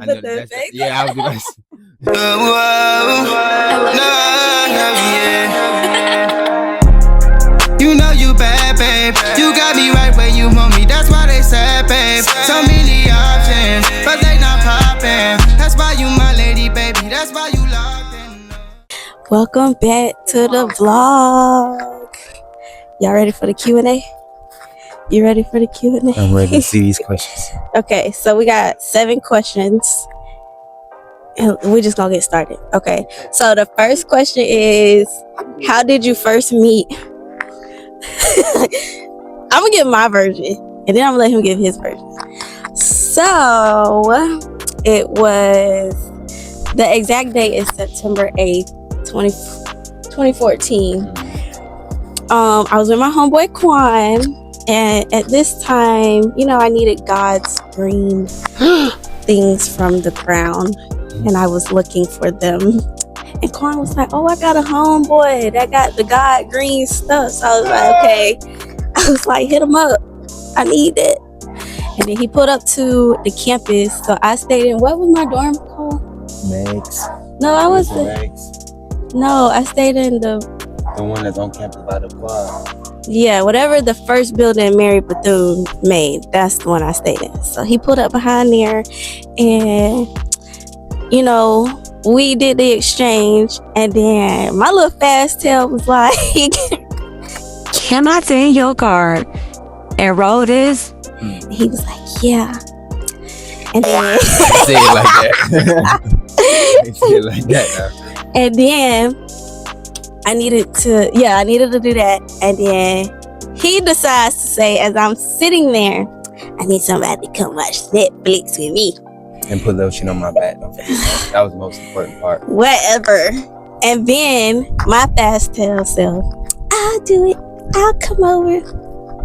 put the effects. Yeah, I was gonna say. You know you bad, babe. You got me right where you want me. That's why they said, babe. So many options, but they not popping. That's why you my lady, baby. That's why you locked in. Welcome back to the vlog. Y'all ready for the Q&A? You ready for the Q&A? I'm ready to see these questions. Okay, so we got 7 questions. And we're just gonna get started. Okay, so the first question is, how did you first meet? I'm gonna give my version and then I'm gonna let him give his version. So it was, the exact date is September 8th, 2014. I was with my homeboy Quan, and at this time, you know, I needed God's green things from the ground, and I was looking for them. And Quan was like, oh, I got a homeboy that got the God green stuff. So I was like, okay. I was like, hit him up. I need it. And then he put up to the campus. So I stayed in, what was my dorm called? Max. No, I was I stayed in the one that's on campus by the quad. Yeah, whatever the first building Mary Bethune made, that's the one I stayed in. So he put up behind there, and you know, we did the exchange, and then my little fast tail was like, can I take your card and roll this? He was like, yeah. And then Say it like that. Say it like that now. And then I needed to do that. And then he decides to say, as I'm sitting there, I need somebody to come watch Netflix with me. And put lotion on my back. That was the most important part. Whatever. And then my fast tail self, I'll do it. I'll come over.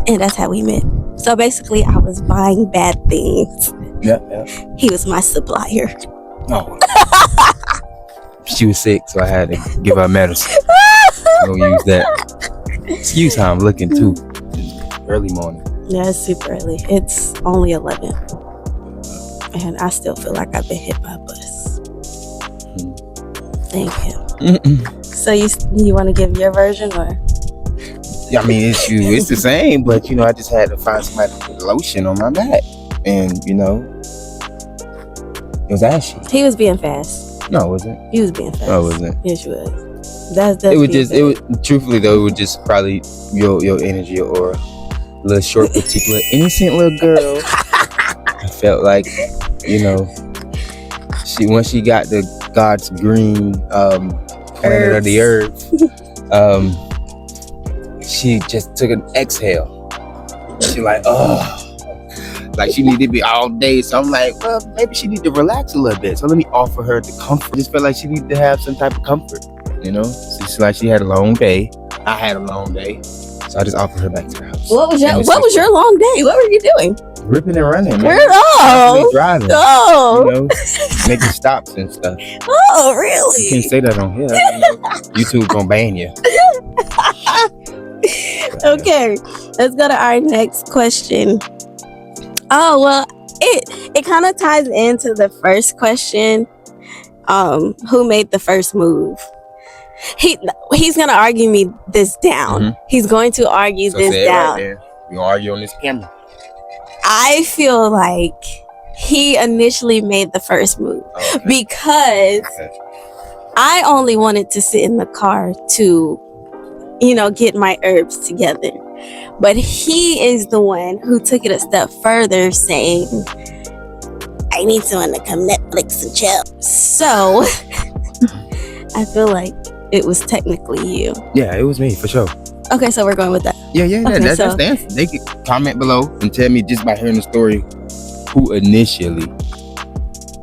And that's how we met. So basically, I was buying bad things. Yeah. He was my supplier. Oh. She was sick, so I had to give her medicine. Don't use that. Excuse how I'm looking too. Early morning. Yeah, it's super early. It's only 11. And I still feel like I've been hit by a bus. Thank you. So you want to give your version, or? I mean, it's the same, but you know, I just had to find somebody to put lotion on my back, and you know, it was ashy. He was being fast. No, it wasn't. He was being fast. No, it wasn't. Yes, you was. That's it was just. It was truthfully though. It was just probably your energy or little short, particular, innocent little girl. I felt like, you know, once she got the God's green planet of the earth, she just took an exhale. She like, oh, like she needed to be all day. So I'm like, well, maybe she need to relax a little bit. So let me offer her the comfort. I just felt like she needed to have some type of comfort, you know. So it's like she had a long day. I had a long day, so I just offered her back to the house. What was your long day? What were you doing? Ripping and running, man. Driving. Oh. You know, making stops and stuff. Oh, really? You can't say that on here. You know, YouTube gonna ban you. Okay, let's go to our next question. Oh, well, it kind of ties into the first question. Who made the first move? He's gonna argue me this down. He's going to argue this down. Right, we gonna argue on this camera. I feel like he initially made the first move because I only wanted to sit in the car to, you know, get my herbs together. But he is the one who took it a step further, saying, I need someone to come Netflix and chill. So I feel like it was technically you. Yeah, it was me for sure. Okay, so we're going with that. Yeah, okay, that's the answer. They could comment below and tell me just by hearing the story who initially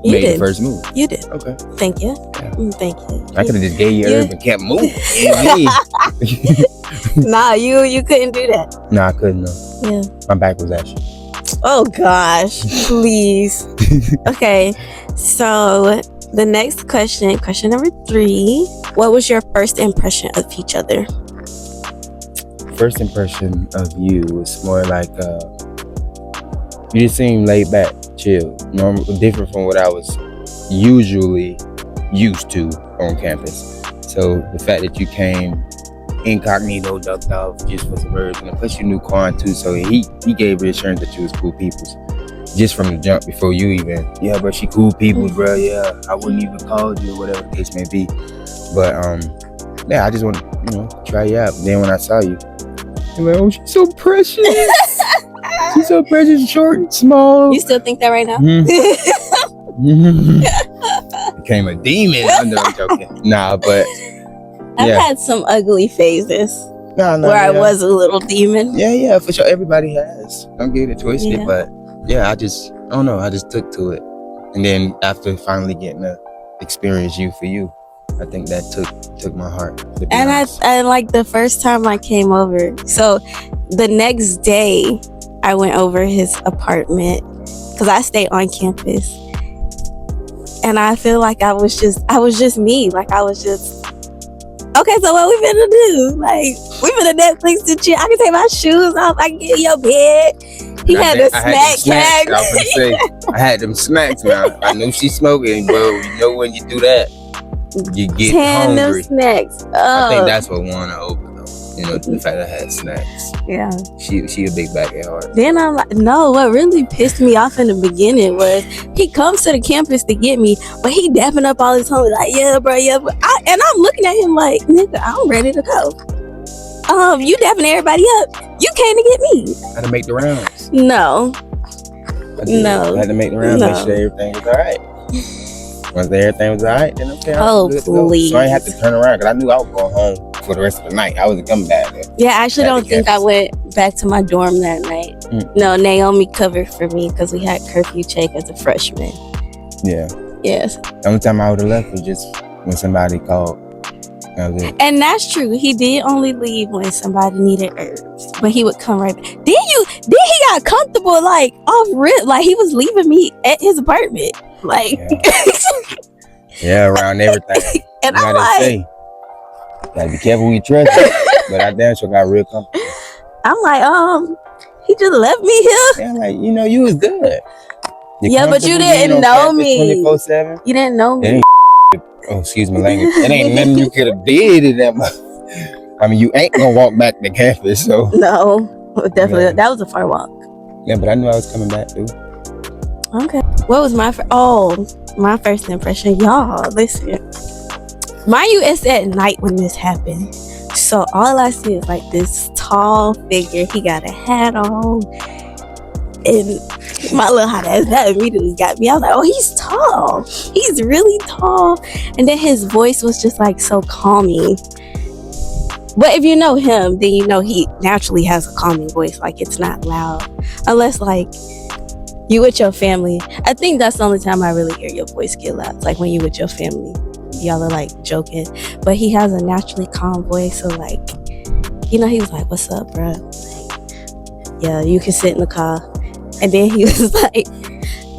made the first move. You did. Okay. Thank you. Yeah. Thank you. I could have just gave you herb and kept moving. Nah, you couldn't do that. No, I couldn't. No. Yeah. My back was ashy. Oh gosh, please. Okay, so the next question number 3. What was your first impression of each other? First impression of you was more like you just seemed laid back, chill, normal, different from what I was usually used to on campus. So the fact that you came incognito, ducked off just for some birds, and plus you knew Quan too, so he gave reassurance that you was cool peoples just from the jump before you even, yeah, bro, she cool people, bro, yeah, I wouldn't even call you or whatever the case may be. But yeah, I just want to, try you out. Then when I saw you, I'm like, oh, she's so precious. She's so precious, short and small. You still think that right now? Became a demon. I'm joking. Nah, but I've had some ugly phases where I was a little demon. Yeah, for sure. Everybody has. Don't get it twisted, but yeah, I don't know. I just took to it, and then after finally getting to experience you for you, I think that took my heart. And I like the first time I came over. So the next day, I went over his apartment because I stayed on campus, and I feel like I was just me. Like I was just. Okay, so what we finna do? Like, we finna Netflix and chill. I can take my shoes off. I can get in your bed. He had a snack tag. I was gonna say, I had them snacks now. I knew she's smoking, bro. You know when you do that, you get hungry. Snacks. I think that's what won her over, though. The fact that I had snacks. Yeah. She a big bag at heart. Then I'm like, no, what really pissed me off in the beginning was he comes to the campus to get me, but he dapping up all his homies like, yeah, bro, yeah. And I'm looking at him like, nigga, I'm ready to go. You dapping everybody up. You came to get me. I had to make the rounds. No. I had to make the rounds, make sure everything was all right. Once everything was all right, then okay, I'm good to go. So I didn't have to turn around because I knew I was going home for the rest of the night. I wasn't coming back there. Yeah, I actually don't think I went back to my dorm that night. No, Naomi covered for me because we had curfew check as a freshman. Yeah. Yes. The only time I would have left was just when somebody called. That was it. And that's true. He did only leave when somebody needed herbs, but he would come right back. Then he got comfortable, like off rip, like he was leaving me at his apartment, like around everything. And I'm like, gotta be careful who you trust. But I damn sure got real comfortable. I'm like, he just left me here. Yeah, like you was good. But you didn't know me. 24/7. You didn't know me. Oh, excuse my language. It ain't nothing you could have did in that. I mean, you ain't gonna walk back to campus, so. No, definitely. Yeah. That was a far walk. Yeah, but I knew I was coming back too. Okay. What was my first impression? Y'all, listen. Mind you, it's at night when this happened. So all I see is like this tall figure. He got a hat on. And my little hot ass, that immediately got me. I was like, oh, he's tall. He's really tall. And then his voice was just like so calming. But if you know him, then you know he naturally has a calming voice. Like it's not loud. Unless like you with your family. I think that's the only time I really hear your voice get loud. It's like when you with your family. Y'all are like joking. But he has a naturally calm voice. So like, he was like, what's up, bro? Like, yeah, you can sit in the car. And then he was like,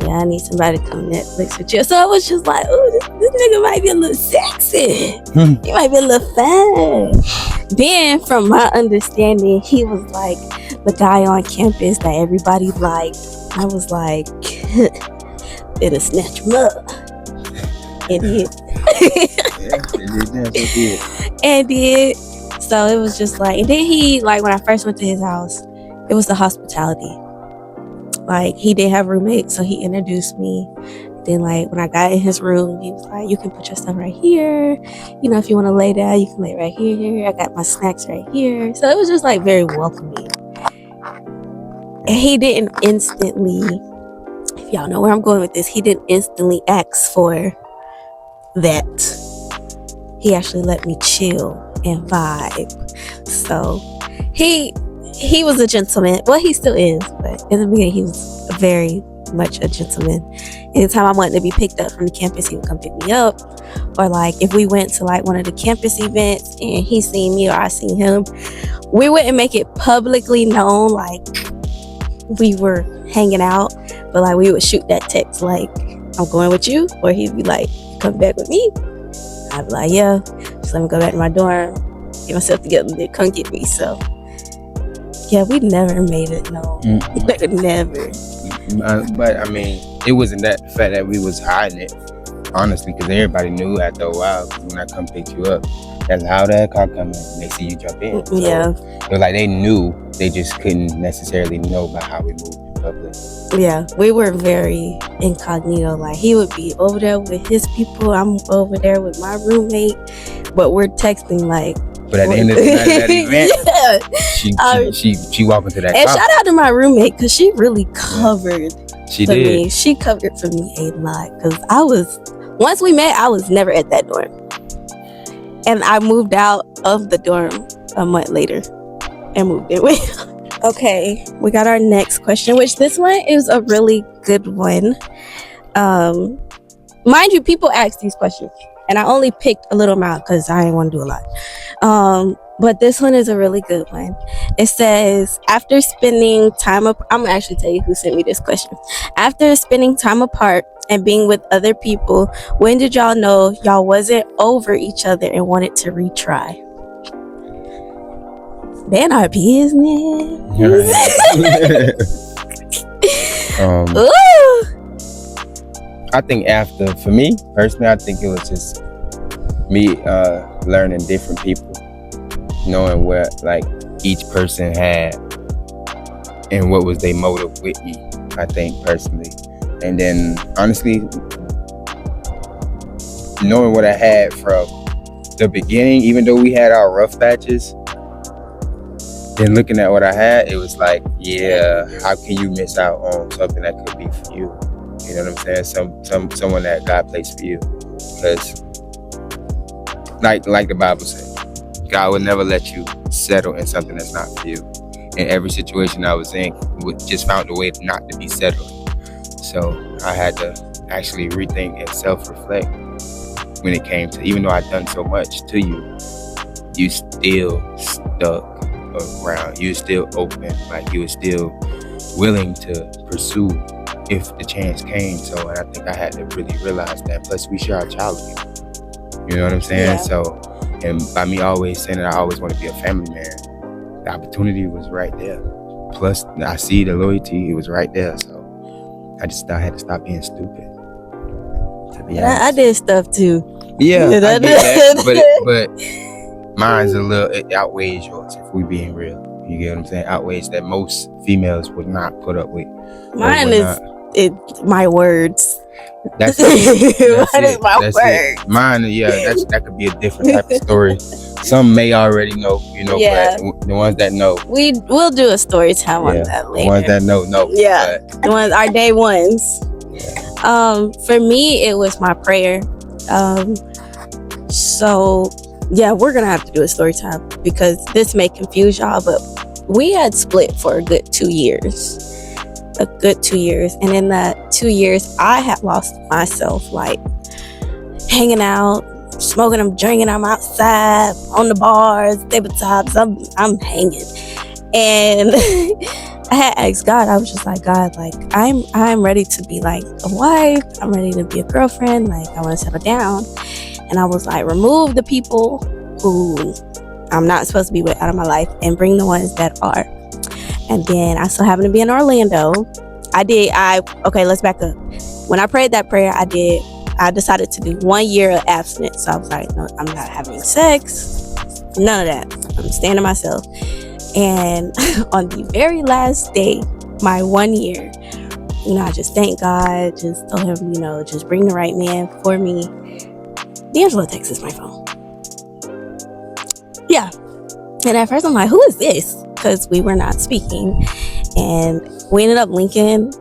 yeah, I need somebody to come Netflix with you. So I was just like, oh, this nigga might be a little sexy. He might be a little fun. Then from my understanding, he was like the guy on campus that everybody liked. I was like, it'll snatch him up. And did. And did. So it was just like, and then he, like when I first went to his house, it was the hospitality. Like, he didn't have roommates, so he introduced me. Then, like, when I got in his room, he was like, you can put your stuff right here. If you want to lay down, you can lay right here. I got my snacks right here. So it was just, like, very welcoming. And he didn't instantly, if y'all know where I'm going with this, he didn't instantly ask for that. He actually let me chill and vibe. So, he was a gentleman. Well, he still is, but in the beginning, he was very much a gentleman. Anytime I wanted to be picked up from the campus, he would come pick me up. Or like if we went to like one of the campus events and he seen me or I seen him, we wouldn't make it publicly known like we were hanging out, but like we would shoot that text like, I'm going with you, or he'd be like, come back with me. I'd be like, yeah, just let me go back to my dorm, get myself together, then come get me. So yeah, we never made it known. Never. But I mean, it wasn't that the fact that we was hiding it. honestly, because everybody knew after a while. 'Cause when I come pick you up, that's how that car coming. And they see you jump in. So Yeah. it was like they knew. They just couldn't necessarily know about how we moved in public. Yeah, we were very incognito. Like, he would be over there with his people, I'm over there with my roommate, but we're texting like. But at the end of the night of that event, yeah. she walked into that And car. shout out to my roommate, because she really covered She for did. me. She covered for me a lot, because once we met, I was never at that dorm. And I moved out of the dorm a month later and moved in with. Okay, we got our next question, which this one is a really good one. Mind you, people ask these questions, and I only picked a little amount because I didn't want to do a lot. But this one is a really good one. It says, after spending time I'm gonna actually tell you who sent me this question. After spending time apart and being with other people, when did y'all know y'all wasn't over each other and wanted to retry? Man, our business. Ooh. I think for me personally, I think it was just me learning different people, knowing what like each person had and what was their motive with me, I think personally. And then honestly, knowing what I had from the beginning, even though we had our rough patches, then looking at what I had, it was like, yeah, how can you miss out on something that could be for you? You know what I'm saying? Someone that God placed for you. Because like the Bible says, God would never let you settle in something that's not for you. And every situation I was in just found a way not to be settled. So I had to actually rethink and self-reflect when it came to, even though I'd done so much to you, you still stuck around. You were still open. Like, you were still willing to pursue if the chance came. So, and I think I had to really realize that. Plus, we share our childhood. You know what I'm saying? Yeah. So, and by me always saying that I always want to be a family man, the opportunity was right there. Plus, I see the loyalty, it was right there. So, I had to stop being stupid. To be honest. I did stuff too. Yeah, I did that, but mine's it outweighs yours, if we being real. You get what I'm saying? Outweighs that most females would not put up with. Mine is my words. That's it. Mine is my words. Mine, yeah, that could be a different type of story. Some may already know, Yeah. but the ones that know. We'll do a story time on that later. The ones that know. Yeah. But, The ones, our day ones. For me, it was my prayer. So yeah, we're gonna have to do a story time because this may confuse y'all, but we had split for a good 2 years. And in that 2 years, I had lost myself, like hanging out, smoking, I'm drinking, I'm outside on the bars, tabletops, I'm hanging. And I had asked God, I was just like, God, like I'm ready to be like a wife, I'm ready to be a girlfriend, like I want to settle down. And I was like, remove the people who I'm not supposed to be with out of my life and bring the ones that are. And then I so happened to be in Orlando. Okay, let's back up. When I prayed that prayer, I decided to do 1 year of abstinence. So I was like, no, I'm not having sex, none of that. I'm staying to myself. And on the very last day, my 1 year, I just thanked God, just told him, just bring the right man for me. D'Angelo texts my phone. Yeah. And at first I'm like, who is this? Because we were not speaking. And we ended up linking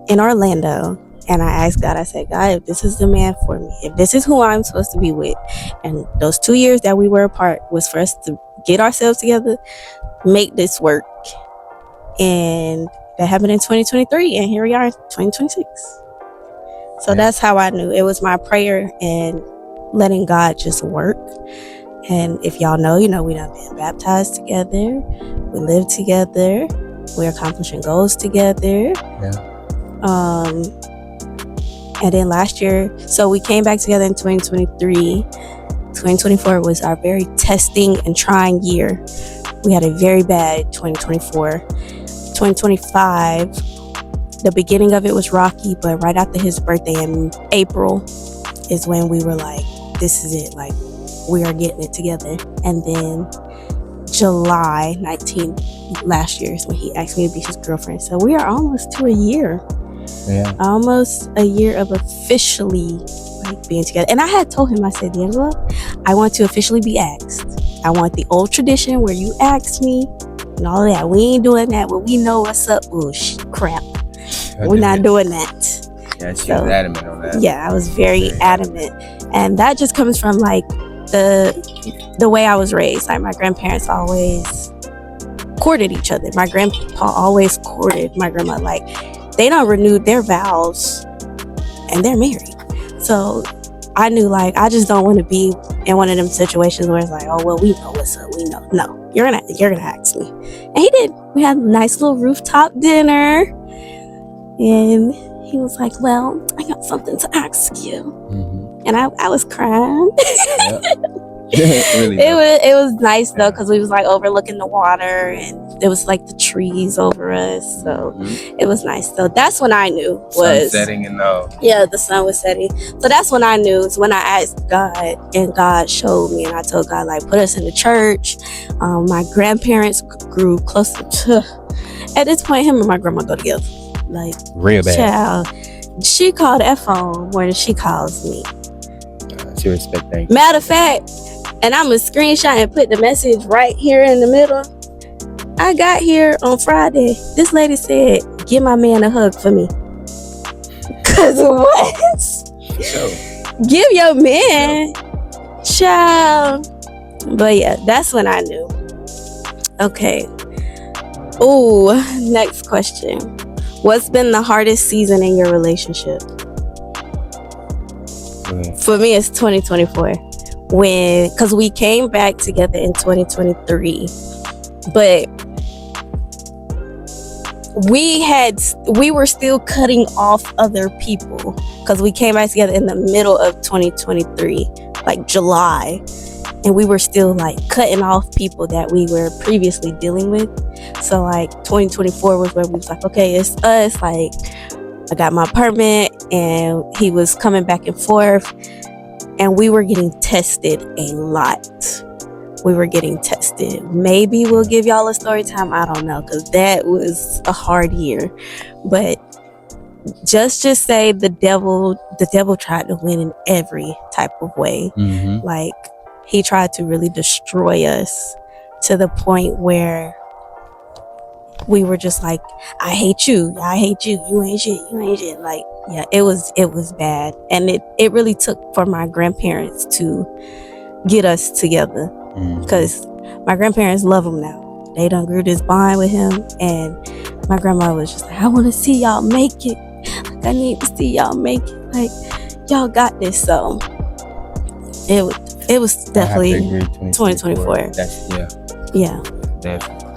in Orlando. And I asked God, I said, God, if this is the man for me, if this is who I'm supposed to be with, and those 2 years that we were apart was for us to get ourselves together, make this work. And that happened in 2023. And here we are in 2026. So that's how I knew. It was my prayer and letting God just work. And if y'all know, we done been baptized together. We live together. We're accomplishing goals together. Yeah. And then last year, so we came back together in 2023. 2024 was our very testing and trying year. We had a very bad 2024. 2025, the beginning of it was rocky, but right after his birthday in April, is when we were like, this is it, like we are getting it together. And then July 19th last year is when he asked me to be his girlfriend. So we are almost to a year. Yeah. Almost a year of officially like being together. And I had told him, I said, D'Angelo, I want to officially be asked. I want the old tradition where you ask me and all that. We ain't doing that when we know what's up. Oh, crap. We're not doing that. Yeah, she was adamant on that. Yeah, I was very adamant. And that just comes from like the way I was raised. Like my grandparents always courted each other. My grandpa always courted my grandma. Like they don't renew their vows and they're married. So I knew like I just don't want to be in one of them situations where it's like, oh well, we know what's up. We know. No, you're gonna ask me. And he did. We had a nice little rooftop dinner. And he was like, well, I got something to ask you. Mm-hmm. And I was crying. Really it was nice though, because we was like overlooking the water and there was like the trees over us. So it was nice. So that's when I knew was sun setting and all. Yeah, the sun was setting. So that's when I knew. It's when I asked God and God showed me, and I told God, like, put us in the church. My grandparents grew closer to, at this point, him and my grandma go together. Like real bad. Child, she called that phone more than she calls me. She respect that. Matter of fact, and I'm gonna screenshot and put the message right here in the middle. I got here on Friday. This lady said, give my man a hug for me. Cause what? Sure. Give your man, child. But yeah, that's when I knew. Okay. Ooh, next question. What's been the hardest season in your relationship? For me, it's 2024. Because we came back together in 2023, but we were still cutting off other people because we came back together in the middle of 2023, like July, and we were still like cutting off people that we were previously dealing with. So like 2024 was where we was like, okay, it's us. Like I got my permit and he was coming back and forth and we were getting tested a lot. We were getting tested. Maybe we'll give y'all a story time. I don't know, because that was a hard year. But just say the devil tried to win in every type of way. Mm-hmm. Like he tried to really destroy us to the point where we were just like, I hate you, you ain't shit. Like, yeah, it was bad. And it really took for my grandparents to get us together, because my grandparents love him now. They done grew this bond with him, and my grandma was just like, I want to see y'all make it. Like, I need to see y'all make it. Like, y'all got this. So it was definitely 2024. Yeah. Definitely.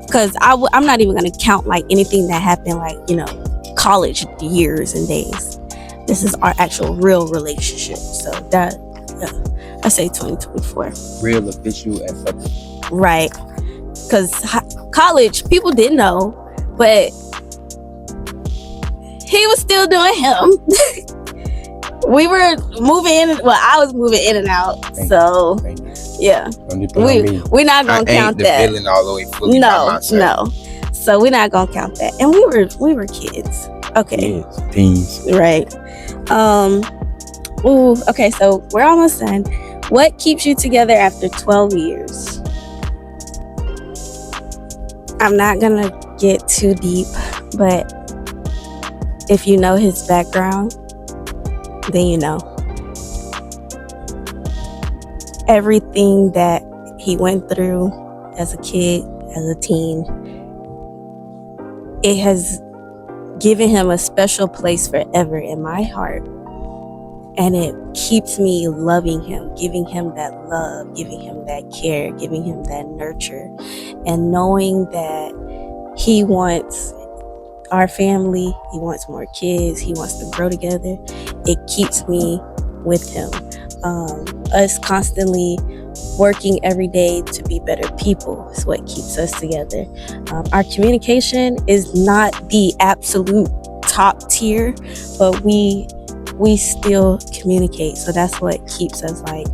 Because I'm not even gonna count like anything that happened, like, you know, college years and days. This is our actual real relationship. So that, yeah, I say 2024. Real, official, and public. Right. Because college, people didn't know, but he was still doing him. We were moving in. Well, I was moving in and out. So yeah, we're not gonna count that. I ain't the villain all the way fully by myself. No. So we're not gonna count that. And we were kids. Okay. Kids, teens. Right. Ooh. Okay. So we're almost done. What keeps you together after 12 years? I'm not gonna get too deep, but if you know his background, then you know. Everything that he went through as a kid, as a teen, it has given him a special place forever in my heart. And it keeps me loving him, giving him that love, giving him that care, giving him that nurture. And knowing that he wants our family, he wants more kids, he wants to grow together, it keeps me with him. Us constantly working every day to be better people is what keeps us together. Our communication is not the absolute top tier, but we we still communicate. So that's what keeps us like,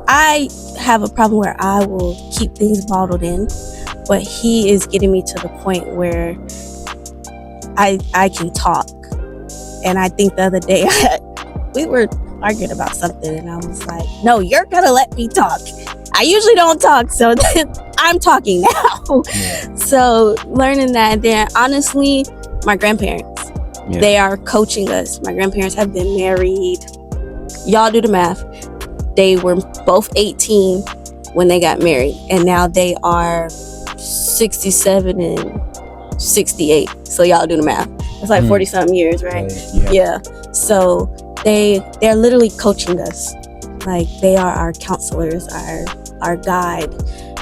I have a problem where I will keep things bottled in, but he is getting me to the point where I can talk. And I think the other day we were arguing about something and I was like, no, you're gonna let me talk. I usually don't talk, so I'm talking now. Yeah. So learning that, and then honestly, my grandparents, they are coaching us. My grandparents have been married. Y'all do the math. They were both 18 when they got married, and now they are 67 and 68. So y'all do the math. It's like 40 something years, right? Yeah. So they're literally coaching us. Like, they are our counselors, our guide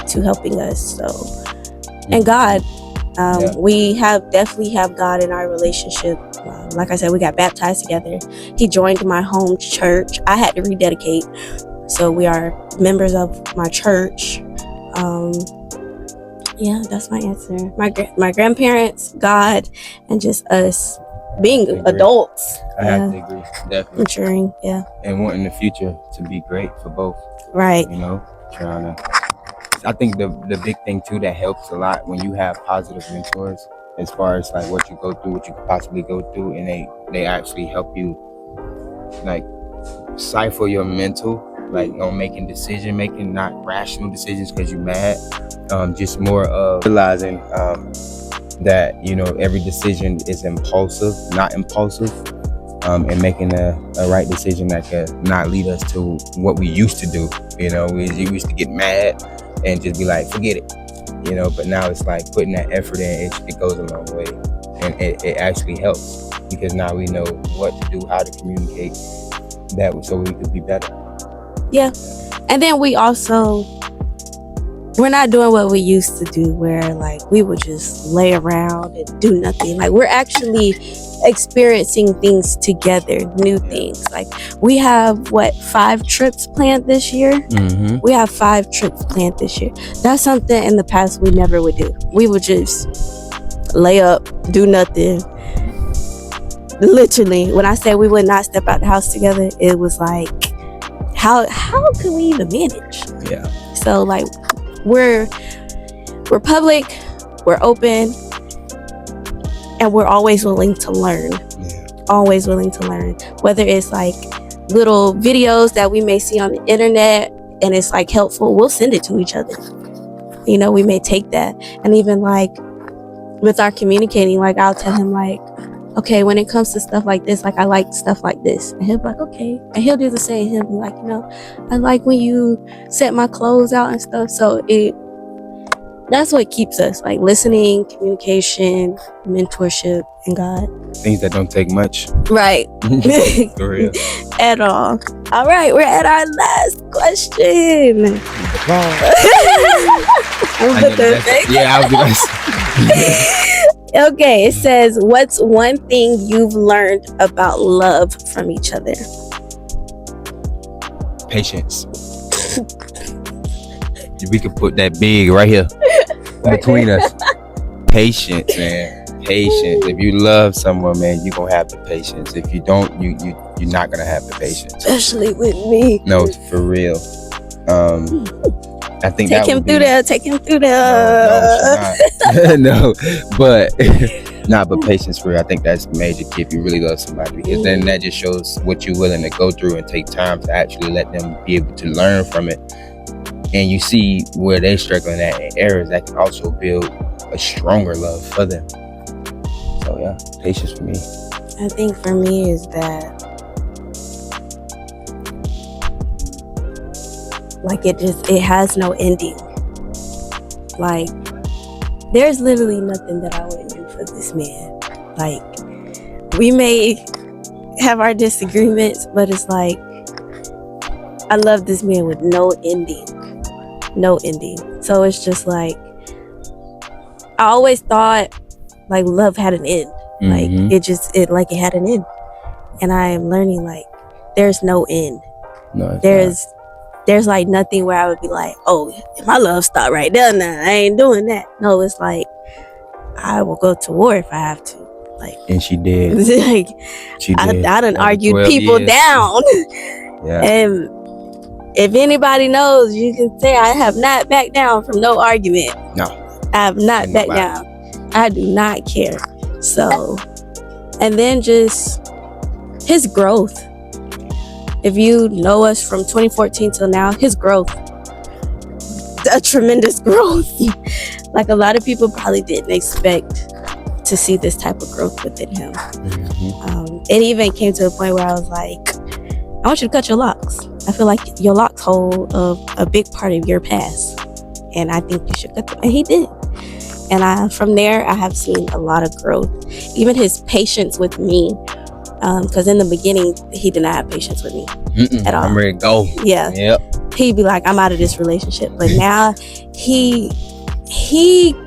to helping us. So, and God, we definitely have God in our relationship. Like I said, we got baptized together. He joined my home church. I had to rededicate. So we are members of my church. Yeah, that's my answer. My grandparents, God, and just us being adults. I have to agree, definitely. Maturing, yeah. And wanting the future to be great for both. Right. You know, I think the big thing too that helps a lot when you have positive mentors, as far as like what you go through, what you could possibly go through, and they actually help you like cipher your mental, like on making decision-making, not rational decisions because you're mad. Just more of realizing that, you know, every decision is impulsive, not impulsive, and making a right decision that could not lead us to what we used to do. You know, we used to get mad and just be like, forget it, you know, but now it's like putting that effort in, it goes a long way, and it actually helps because now we know what to do, how to communicate that so we could be better. Yeah. And then we're not doing what we used to do, where like we would just lay around and do nothing. Like, we're actually experiencing things together, new things. Like, we have 5 trips planned this year. Mm-hmm. We have 5 trips planned this year. That's something in the past we never would do. We would just lay up, do nothing. Literally, when I said we would not step out the house together, it was like, how can we even manage? Yeah. So like, we're public, we're open, and we're always willing to learn. Yeah. Always willing to learn. Whether it's like little videos that we may see on the internet and it's like helpful, we'll send it to each other. You know, we may take that. And even like with our communicating, like I'll tell him like, okay, when it comes to stuff like this, like I like stuff like this. And he'll be like, okay. And he'll do the same. He'll be like, you know, I like when you set my clothes out and stuff. So that's what keeps us, like listening, communication, mentorship, and God. Things that don't take much. Right. For real. At all. All right, we're at our last question. Yeah, I'll be nice. Okay, it says, what's one thing you've learned about love from each other? Patience. We could put that big right here between us. Patience, man. Patience. If you love someone, man, you're gonna have the patience. If you don't, you're not gonna have the patience. Especially with me. No, for real. I think take him through there. No, but but patience for real. I think that's major key if you really love somebody, because then that just shows what you're willing to go through and take time to actually let them be able to learn from it. And you see where they're struggling at and errors that can also build a stronger love for them. So yeah, patience for me. I think for me is that like it has no ending. Like, there's literally nothing that I wouldn't do for this man. Like, we may have our disagreements, but it's like, I love this man with no ending. No ending. So it's just like, I always thought like love had an end. Like it had an end. And I am learning like there's no end. No, there's like nothing where I would be like, oh, my love stopped right there now. I ain't doing that. No, it's like I will go to war if I have to. Like, And she did. like She I did. done Over argued 12 people years. down. Yeah. And if anybody knows, you can say I have not backed down from no argument. No. I have not Ain't backed nobody. down. I do not care. So, and then just his growth. If you know us from 2014 till now, his growth, a tremendous growth. Like, a lot of people probably didn't expect to see this type of growth within him. It even came to a point where I was like, I want you to cut your locks. I feel like your locks hold a big part of your past, and I think you should cut them. And he did. And from there, I have seen a lot of growth. Even his patience with me, because in the beginning, he did not have patience with me at all. I'm ready to go. Yeah. Yep. He'd be like, I'm out of this relationship. But now he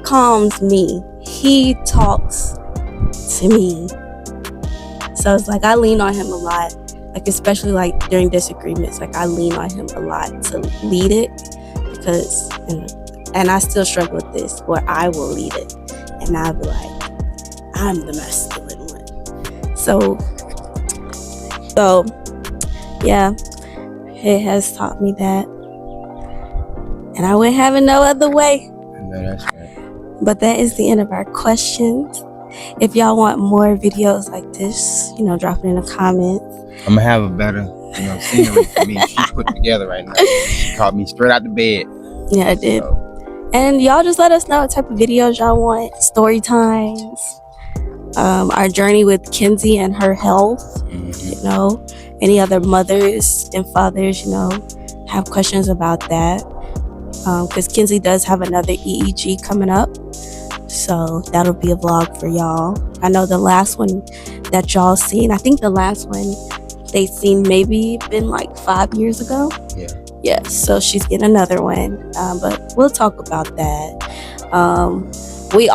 calms me. He talks to me. So it's like I lean on him a lot. Like, especially like during disagreements, like I lean on him a lot to lead it, because and I still struggle with this where I will lead it and I'll be like, I'm the masculine one. So yeah, it has taught me that, and I wouldn't have it no other way. No, that's right. But that is the end of our questions. If y'all want more videos like this, drop it in the comments. I'm gonna have a better, scenery for me. She put together right now. She caught me straight out the bed. Yeah, I did. So. And y'all just let us know what type of videos y'all want. Story times. Our journey with Kenzie and her health. Any other mothers and fathers, have questions about that. Because Kenzie does have another EEG coming up. So that'll be a vlog for y'all. I know the last one that y'all seen, I think the last one they seen maybe been like 5 years ago. Yeah, so she's getting another one. But we'll talk about that. We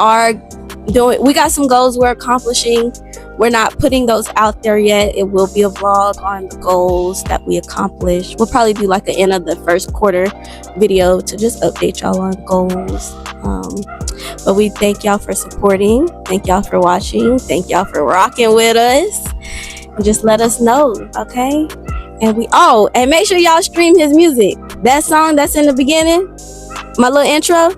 got some goals we're accomplishing. We're not putting those out there yet. It will be a vlog on the goals that we accomplished. We'll probably do like an end of the first quarter video to just update y'all on goals. But we thank y'all for supporting. Thank y'all for watching. Thank y'all for rocking with us. And just let us know, okay? And and make sure y'all stream his music. That song that's in the beginning, my little intro,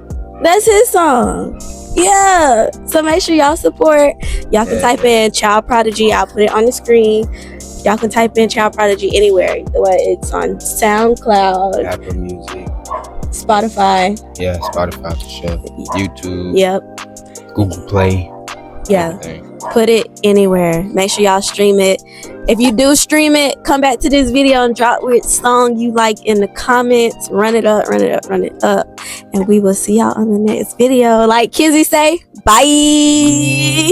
that's his song. Yeah. So make sure y'all support. Y'all can type in Child Prodigy. I'll put it on the screen. Y'all can type in Child Prodigy anywhere. It's on SoundCloud, Apple Music, Spotify. Yeah, Spotify for sure. YouTube. Yep. Google Play. Yeah. Everything. Put it anywhere. Make sure y'all stream it. If you do stream it, come back to this video and drop which song you like in the comments. Run it up. And we will see y'all on the next video. Like Kizzy say, bye.